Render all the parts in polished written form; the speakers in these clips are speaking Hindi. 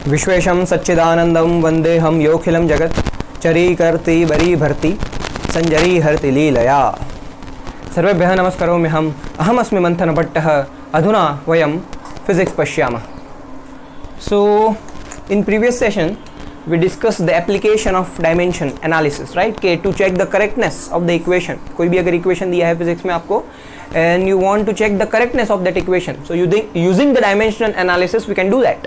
विश्वेशं सच्चिदानंदं वंदेहम योखिलं जगत चरीकर्ति बरी भर्ति संजरी हर्ति लीलया। सर्वेभ्यः नमस्कारोमि अहमस्मि मंथनभट्टः। अधुना वयं फिजिक्स पश्यामः। So in previous session we discussed the application of dimension analysis, right? के to check the correctness of the equation. कोई भी अगर equation दिया है physics में आपको and you want to check the correctness of that equation, so using the dimension analysis we can do that.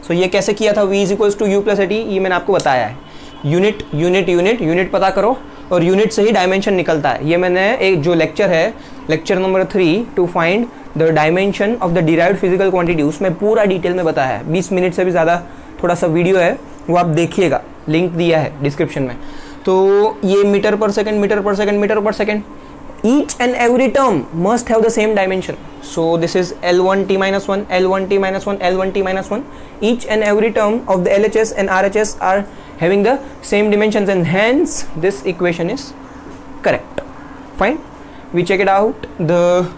So ये कैसे किया था? v is equals to u plus at, ये मैंने आपको बताया है। यूनिट यूनिट यूनिट यूनिट पता करो और यूनिट से ही डायमेंशन निकलता है। ये मैंने एक जो लेक्चर है, lecture number 3 to find the dimension of the derived physical quantity, उसमें पूरा डिटेल में बताया है। 20 मिनट से भी ज़्यादा थोड़ा सा वीडियो है, वो आप देखिएगा, लिंक दिया है डिस्क्रिप्शन में। तो ये metre per second metre per second metre per second, each and every term must have the same dimension. So this is L1t minus 1, L1t minus 1, L1t minus 1. Each and every term of the LHS and RHS are having the same dimensions and hence this equation is correct. Fine. We check it out the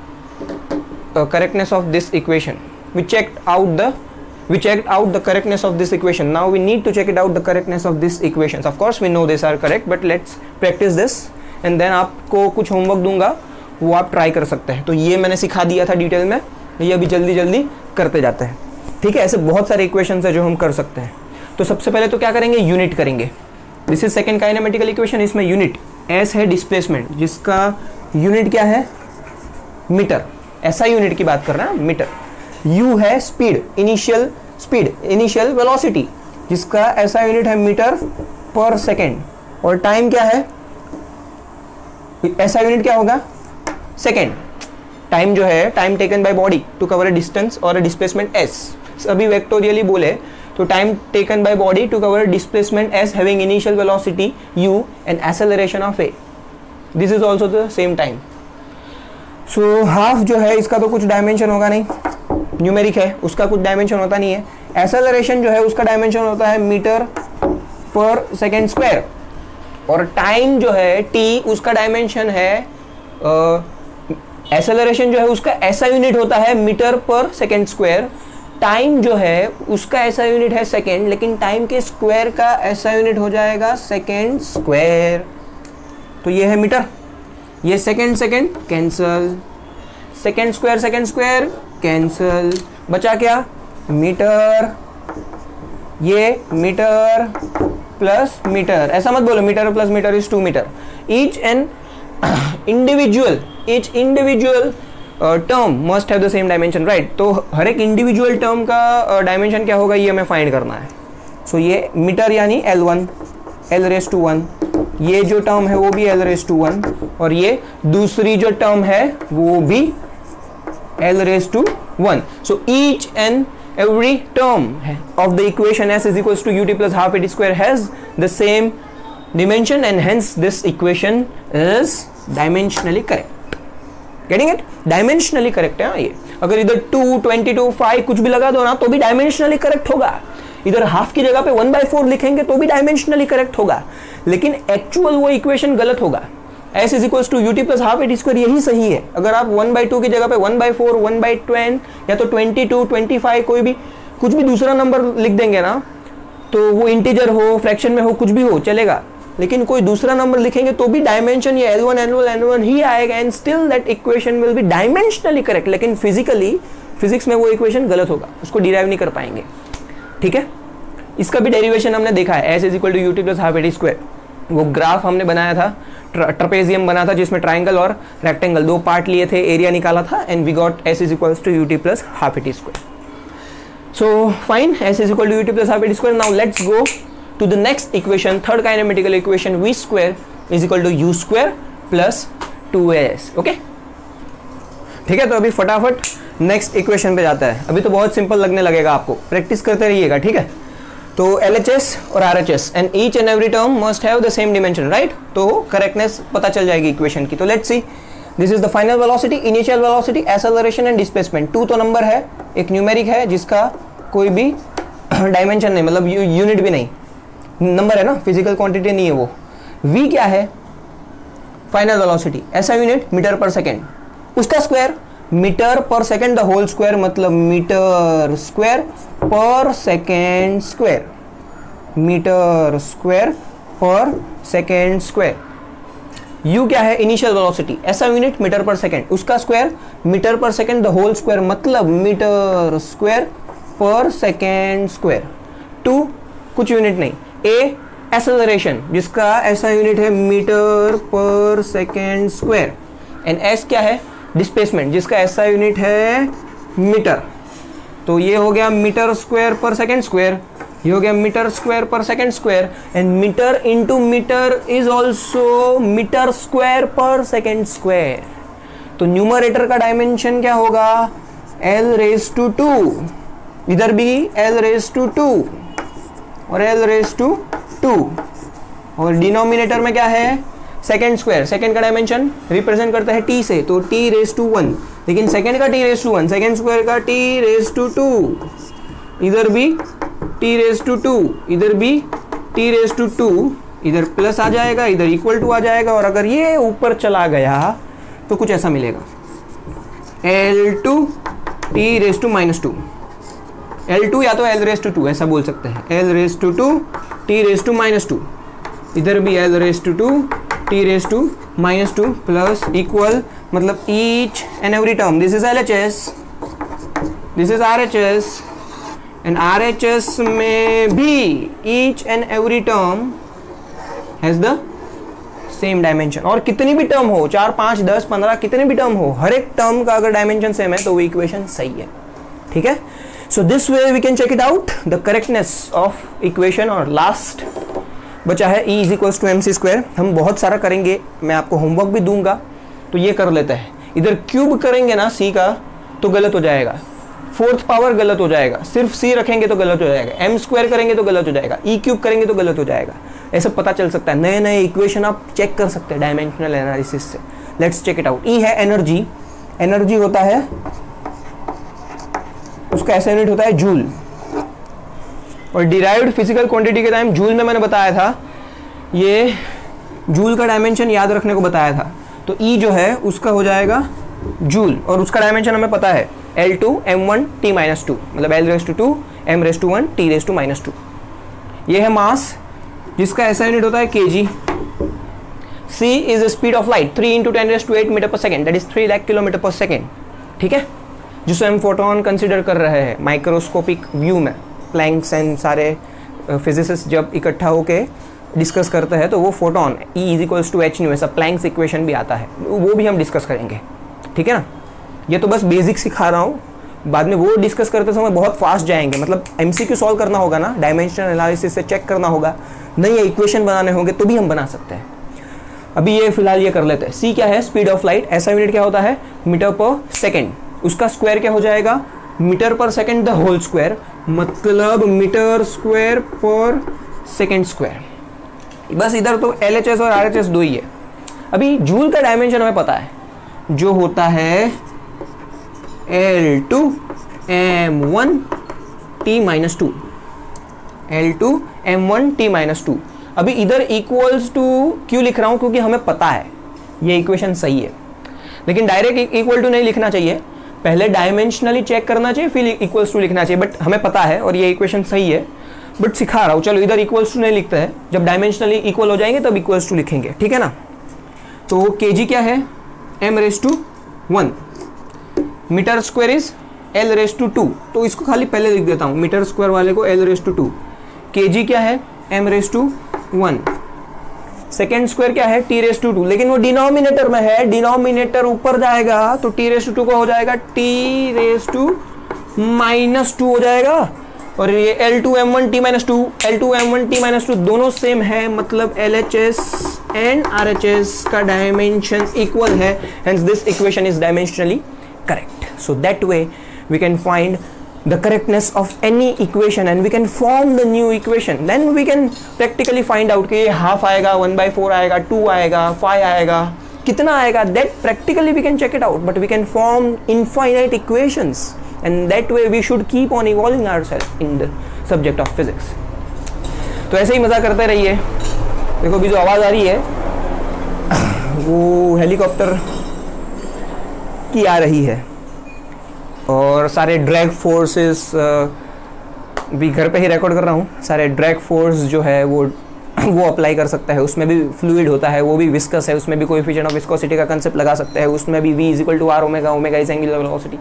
correctness of this equation. We checked out the correctness of this equation. Now we need to check it out the correctness of these equations. Of course we know these are correct, but let's practice this. And then आपको कुछ होमवर्क दूंगा, वो आप ट्राई कर सकते हैं। तो ये मैंने सिखा दिया था डिटेल में, ये अभी जल्दी जल्दी करते जाते हैं। ठीक है, ऐसे बहुत सारे इक्वेशंस है जो हम कर सकते हैं। तो सबसे पहले तो क्या करेंगे, यूनिट करेंगे। This is second kinematical equation. इसमें यूनिट एस है डिस्प्लेसमेंट, जिसका यूनिट क्या है, मीटर। ऐसा यूनिट की बात कर रहे हैं, मीटर। यू है speed, initial speed, initial velocity, जिसका ऐसा यूनिट है मीटर पर सेकेंड। और टाइम क्या है, ऐसा यूनिट क्या होगा, सेकेंड। टाइम जो है, time taken by body to cover a distance और अ डिस्प्लेसमेंट एस। अभी वेक्टोरियली बोले तो time taken by body to cover displacement s having initial velocity u and acceleration of a, this is also the same time. So half जो है इसका तो कुछ डायमेंशन होगा नहीं, न्यूमेरिक है, उसका कुछ डायमेंशन होता नहीं है। एक्सेलरेशन जो है उसका डायमेंशन होता है मीटर पर सेकेंड स्क्वायर। और टाइम जो है t, उसका डायमेंशन है, एक्सेलरेशन जो है उसका ऐसा यूनिट होता है metre per second square. Time जो है उसका ऐसा यूनिट है सेकेंड, लेकिन टाइम के स्क्वायर का ऐसा यूनिट हो जाएगा सेकेंड स्क्वायर। तो ये है मीटर, ये second second cancel, second square cancel, बचा क्या, मीटर। ये मीटर प्लस मीटर, ऐसा मत बोलो metre plus metre is 2 metre. Each individual term must have the same dimension, right. तो हर एक इंडिविजुअल टर्म का डायमेंशन क्या होगा, ये हमें फाइंड करना है। सो ये मीटर यानी L1, L⁻⁴, ये जो टर्म है वो भी L⁻⁴, और ये दूसरी जो टर्म है वो भी L⁻⁴। So each and every term of the equation s is equals to ut plus half at square has the same dimension and hence this equation is dimensionally correct. Getting it? Dimensionally correct है ये। अगर इधर 2, 22, 5 कुछ भी लगा दो ना तो भी dimensionally correct होगा। इधर हाफ की जगह पे 1/4 लिखेंगे तो भी dimensionally correct होगा, लेकिन actual वो equation गलत होगा। s is equals to ut plus half at square यही सही है। अगर आप 1/2 की जगह पे 1/4, 1/10 या तो 22, 25 कोई भी कुछ भी दूसरा नंबर लिख देंगे ना, तो वो इंटीजर हो, फ्रैक्शन में हो, कुछ भी हो चलेगा, लेकिन कोई दूसरा नंबर लिखेंगे तो भी डायमेंशन ये L1 N1 ही आएगा and still that equation will be dimensionally correct. लेकिन फिजिक्स में वो इक्वेशन गलत होगा, उसको डिराइव नहीं कर पाएंगे। ठीक है, इसका भी डेरिवेशन हमने देखा है, s is equal to ut plus half at square। वो ग्राफ हमने बनाया था, ट्रपेजियम बना था, जिसमें ट्राइंगल और रेक्टेंगल दो पार्ट लिए थे, एरिया निकाला था and we got s is equals to ut plus half at square. So fine, s is equal to ut plus half at square. Now let's go to the next equation, third kinematical equation, v square is equal to u square plus 2as. Okay, ठीक है। तो अभी फटाफट नेक्स्ट इक्वेशन पे जाता है। अभी तो बहुत सिंपल लगने लगेगा आपको, प्रैक्टिस करते रहिएगा। ठीक है, तो LHS और RHS and each and every term must have the same dimension, right. तो करेक्टनेस पता चल जाएगी इक्वेशन की। तो let's see, this is the final velocity, initial velocity, acceleration and displacement. 2 तो नंबर है, एक न्यूमेरिक है जिसका कोई भी डायमेंशन नहीं, मतलब यूनिट भी नहीं, नंबर है ना, फिजिकल क्वांटिटी नहीं है वो। v क्या है, फाइनल वेलोसिटी, ऐसा यूनिट मीटर पर सेकेंड, उसका square metre per second the whole square मतलब मीटर स्क्वायर पर सेकेंड स्क्वायर, मीटर स्क्वायर पर सेकेंड स्क्वायर। u क्या है? इनिशियल वेलोसिटी, ऐसा यूनिट मीटर पर सेकेंड, उसका square metre per second the whole square मतलब मीटर स्क्वायर पर सेकेंड स्क्वायर। 2 कुछ यूनिट नहीं। a एक्सेलरेशन जिसका ऐसा यूनिट है metre per second square. And s क्या है? डिस्प्लेसमेंट जिसका ऐसा यूनिट है मीटर। तो ये हो गया मीटर स्क्वायर पर सेकेंड स्क्वायर, ये हो गया मीटर स्क्वायर पर second square. And metre into metre is also metre square पर सेकेंड स्क्वायर। तो न्यूमरेटर का डायमेंशन क्या होगा? l रेज टू 2, इधर भी l रेज टू 2 और l रेज टू 2, और डिनोमिनेटर में क्या है? Second square. सेकेंड का डायमेंशन रिप्रेजेंट करता है t से, तो t रेज टू 1, लेकिन सेकेंड का t raise to 1, second square का t रेज टू 2, इधर भी t रेज टू 2, इधर भी t रेज टू 2, इधर प्लस आ जाएगा, इधर इक्वल टू आ जाएगा, और अगर ये ऊपर चला गया तो कुछ ऐसा मिलेगा L2 t raise to minus 2, L2 या तो L रेज टू 2 ऐसा बोल सकते हैं, L raise to 2 t raise to minus 2, इधर भी L raise to 2 t raise to minus 2 plus equal मतलब each and every term, this is LHS, this is RHS, and RHS में भी each and every term has the same dimension. और कितनी भी टर्म हो, 4 5 10 15 कितने भी टर्म हो, हर एक टर्म का अगर डायमेंशन सेम है तो वो इक्वेशन सही है। ठीक है, so this way we can check it out the correctness of equation. और लास्ट बचा है E is equals to MC square. हम बहुत सारा करेंगे, मैं आपको होमवर्क भी दूंगा, तो ये कर लेते हैं। इधर क्यूब करेंगे ना C का तो गलत हो जाएगा, 4th पावर गलत हो जाएगा, सिर्फ C रखेंगे तो गलत हो जाएगा, M स्क्वायर करेंगे तो गलत हो जाएगा, E क्यूब करेंगे तो गलत हो जाएगा। ऐसा पता चल सकता है, नए नए इक्वेशन आप चेक कर सकते हैं डायमेंशनल एनालिसिस से। Let's check it out. E है एनर्जी, एनर्जी होता है, उसका ऐसा यूनिट होता है जूल, और डिराइव्ड फिजिकल क्वांटिटी के टाइम जूल में मैंने बताया था, ये जूल का डायमेंशन याद रखने को बताया था। तो E जो है उसका हो जाएगा जूल, और उसका डायमेंशन हमें पता है L2 M1 T माइनस 2, मतलब L raise to 2 M raise to 1 T raise to minus 2। ये है मास जिसका ऐसा यूनिट होता है kg। C is speed of light 3 into 10⁸ metre per second, that is 3 lakh kilometre per second. ठीक है, जिसे हम फोटोन कंसिडर कर रहे हैं माइक्रोस्कोपिक व्यू में। प्लैंक्स एंड सारे फिजिसिस्ट जब इकट्ठा होके डिस्कस करते हैं तो वो photon E is equals to h nu, ऐसा प्लैंक्स इक्वेशन भी आता है, वो भी हम डिस्कस करेंगे। ठीक है ना, ये तो बस बेसिक सिखा रहा हूँ, बाद में वो डिस्कस करते समय बहुत फास्ट जाएंगे, मतलब MCQ सॉल्व करना होगा ना, डायमेंशनल एनालिसिस से चेक करना होगा, नए इक्वेशन बनाने होंगे तो भी हम बना सकते हैं। अभी ये फिलहाल ये कर लेते हैं। C क्या है? स्पीड ऑफ लाइट, ऐसा यूनिट क्या होता है? मीटर पर सेकेंड, उसका स्क्वायर क्या हो जाएगा? Metre per second the whole square, मतलब मीटर स्क्वायर पर सेकेंड स्क्वायर। बस इधर तो LHS और RHS दो ही है। अभी जूल का डायमेंशन हमें पता है, जो होता है L2 M1 T minus 2, L2 M1 T minus 2। अभी इधर इक्वल्स टू क्यों लिख रहा हूं? क्योंकि हमें पता है ये इक्वेशन सही है, लेकिन डायरेक्ट इक्वल टू नहीं लिखना चाहिए, पहले डायमेंशनली चेक करना चाहिए फिर इक्वल्स टू लिखना चाहिए। बट हमें पता है और ये इक्वेशन सही है, बट सिखा रहा हूँ। चलो इधर इक्वल्स टू नहीं लिखते हैं, जब डायमेंशनली इक्वल हो जाएंगे तब इक्वल्स टू लिखेंगे। ठीक है ना, तो kg क्या है? M raise to 1, metre square is L raise to 2, तो इसको खाली पहले लिख देता हूँ, मीटर स्क्वायर वाले को L रेज टू 2। kg क्या है? M raise to 1, second square क्या है? T रेज टू 2, लेकिन वो डिनोमिनेटर में है, डिनोमिनेटर ऊपर जाएगा तो T रेज टू 2 का हो जाएगा T रेज टू माइनस 2 हो जाएगा। और ये L2 M1 T minus 2, L2 M1 T minus 2 दोनों सेम है, मतलब LHS एंड RHS का डायमेंशन इक्वल है, hence this equation is dimensionally correct. So that way we can find the correctness of any equation and we can form the new equation. Then we can practically find out कि ये हाफ आएगा, 1/4 आएगा, 2 आएगा, 5 आएगा, कितना आएगा, that practically we can check it out, but we can form infinite equations and that way we should keep on evolving ourselves in the subject of physics. तो ऐसे ही मज़ा करते रहिए। देखो अभी जो आवाज़ आ रही है वो हेलीकॉप्टर की आ रही है। और सारे ड्रैग फोर्सेस भी घर पे ही रिकॉर्ड कर रहा हूँ, सारे ड्रैग फोर्स जो है वो अप्लाई कर सकता है, उसमें भी फ्लूइड होता है, वो भी विस्कस है, उसमें भी कोएफिशिएंट ऑफ विस्कोसिटी का कंसेप्ट लगा सकते हैं, उसमें भी v equal to R omega, omega is angular velocity,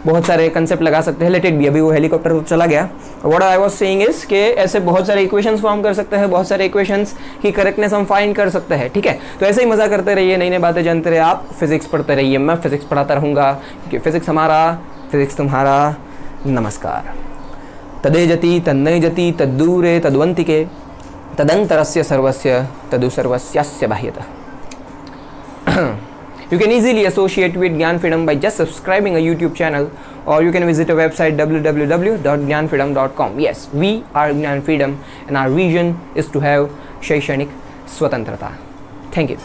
बहुत सारे कंसेप्ट लगा सकते हैं। लेट इट बी, अभी वो हेलीकॉप्टर तो चला गया। What I was saying is कि ऐसे बहुत सारे इक्वेशंस फॉर्म कर सकते हैं, बहुत सारे इक्वेशंस की करेक्टनेस हम फाइंड कर सकते हैं, ठीक है। तो ऐसे ही मजा करते रहिए, नई नई बातें जानते रहिए, आप फिजिक्स पढ़ते रहिए, मैं फिजिक्स पढ़ाता रहूँगा, क्योंकि फिजिक्स हमारा, फिजिक्स तुम्हारा। नमस्कार। तदेजति तन्नयजति तद्दूरे तद्वंतिके तदंतरस्य सर्वस्य तदु सर्वस्यास्य बाह्यतः। You can easily associate with Gyan Freedom by just subscribing a YouTube channel, or you can visit our website www.gyanfreedom.com. Yes, we are Gyan Freedom and our vision is to have Shaikshanik Swatantrata. Thank you.